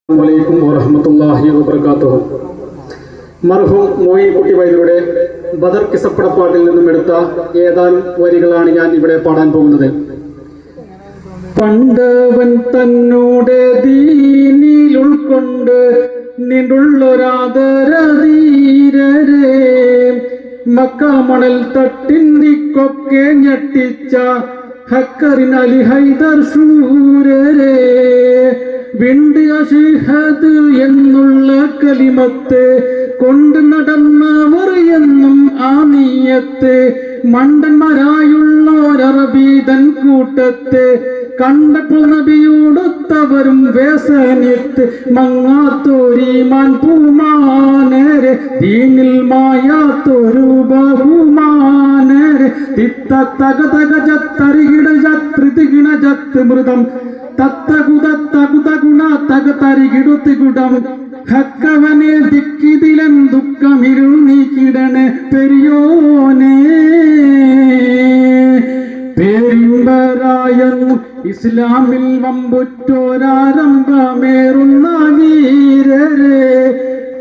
അലൈക്കും വറഹ്മത്തുള്ളാഹി വബറകാതുഹു. മർഹൂം മോയിൻ കുട്ടി വൈദ്യരുടെ ബദർ കിസപ്പടപ്പാട്ടിൽ നിന്നും എടുത്ത ഏതാനും വരികളാണ് ഞാൻ ഇവിടെ പാടാൻ പോകുന്നത്. പണ്ടവൻ തന്നോട് ദീനിൽ ഉൾക്കൊണ്ട് നിന്നുള്ളൊരാദരധീരരെ മക്ക മണൽ തട്ടിന്തിക്കൊക്കെ ഞെട്ടിച്ച ഹക്കറിൻ അലി ഹൈദർ ശൂരരെ വിണ്ട് അഷ്ഹദ് എന്നുള്ള കലിമത്ത് കൊണ്ട് നടന്നവർ എന്നും ആ നീയത്ത് മണ്ടന്മാരായുള്ളോരറബീതൻ കൂട്ടത്തെ കണ്ടപ്പോൾ നബിയോടൊത്തവരും വേസനിത്ത് മങ്ങാത്തൊരീമാൻ പൂമാനരെ ദീനിൽ മായാത്തൊരു ബഹുമാനരെ തിത്ത തക തക ജത്തരികിട ജത്രിതിഗിണ ജത്ത് മൃതം തത്തകുതത്തകുതഗുണ തകതരികിടുത്തിഗുടം ഹക്കവനെ ദിക്കിതിലൻ ദുഃഖമിരുൾ നീക്കിടണേ പെരിയോനെ പേരിമ്പരായെന്നും ഇസ്ലാമിൽ വമ്പുറ്റോരാരംഭമേറുന്ന വീരരെ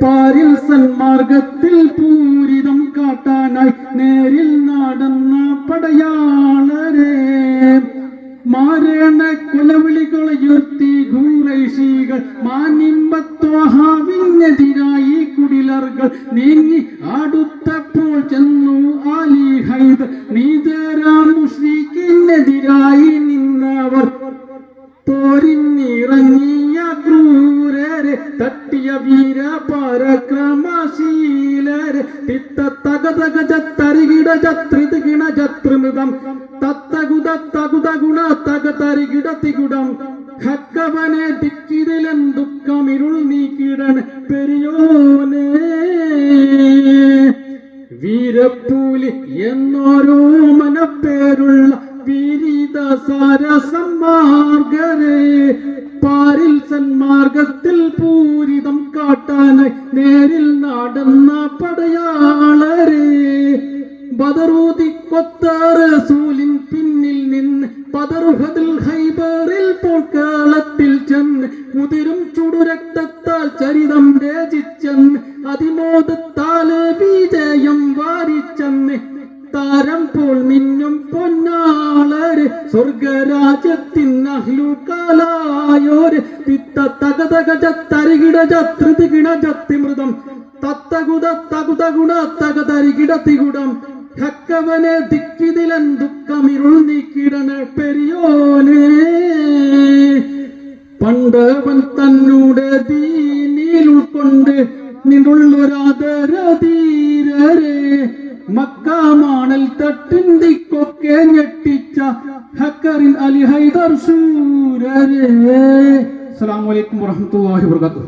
പാരിൽ സന്മാർഗത്തിൽ പൂരിതം കാട്ടാനായി നേരിൽ നടന്ന പടയാളരെ മാരേണ കുലവിളികളുയർത്തി ഖുറൈശികൾ മാനിമ്പത്വഹാവിനെതിരായി കുടിലർകൾ നീങ്ങി അടുത്തപ്പോൾ ചെന്നു അലി ഹൈദർ നീതരാം മുശ്രിക്കിനെതിരായി നിന്നവർ പോരിന്നിറങ്ങിയ ക്രൂരരെ തട്ടിയ വീര പരക്രമശീലരെ തിത്ത തക തക ജത്തരികിട ജത്രിതിഗിണ ജത്രിമൃതം തത്തകുതത്തകുതഗുണ തകതരികിടത്തിഗുടം ഹക്കവനെ ദിക്കിതിലൻ ദുഃഖമിരുൾ നീക്കിടൻ പെരിയോനെ വീരപ്പൂലി എന്നോരോ മനപ്പേരുള്ള വിരിത സാരസന്മാർഗരെ പാരിൽ സന്മാർഗത്തിൽ പൂരിതം കാട്ടാനായി നേരിൽ നടന്ന പടയാളരെ ബദറൂതി കൊത്ത റസൂലിൻ പിന്നിൽ നിന്ന് പദറുഹദിൽ ഹൈബറിൽ പോർക്കളത്തിൽ ചെന്ന് മുതിരും ചുടുരക്തത്താൽ ചരിതം രചിച്ചെന്ന് അതിമോദത്താല് വിജയം വാരിച്ചെന്ന് താരം പോൽ മിന്നും പൊന്നാളര് സ്വർഗരാജ്യത്തിൻ അഹ്ലുകാലായോര് തിത്ത തക തക ജത്തരികിട ജത്രിതിഗിണ ജത്തിമൃതം തത്തകുതത്തകുതഗുണ തകതരികിടത്തിഗുടം ഹക്കവനെ ദിക്കിതിലൻ ദുഃഖമിരുൾ നീക്കിടണ പെരിയോനെ പണ്ടവൻ തന്നോട് ദീനിൽ ഉൾക്കൊണ്ട് നിന്നുള്ളൊരാദരധീരരെ മക്കാമാണൽ തട്ടിന്തിക്കൊക്കെ ഞെട്ടിച്ച ഹക്കറിൻ അലി ഹൈദർ ശൂരരെ. അസ്സലാമു അലൈക്കും വറഹ്മത്തുള്ളാഹി വബറകാതുഹു.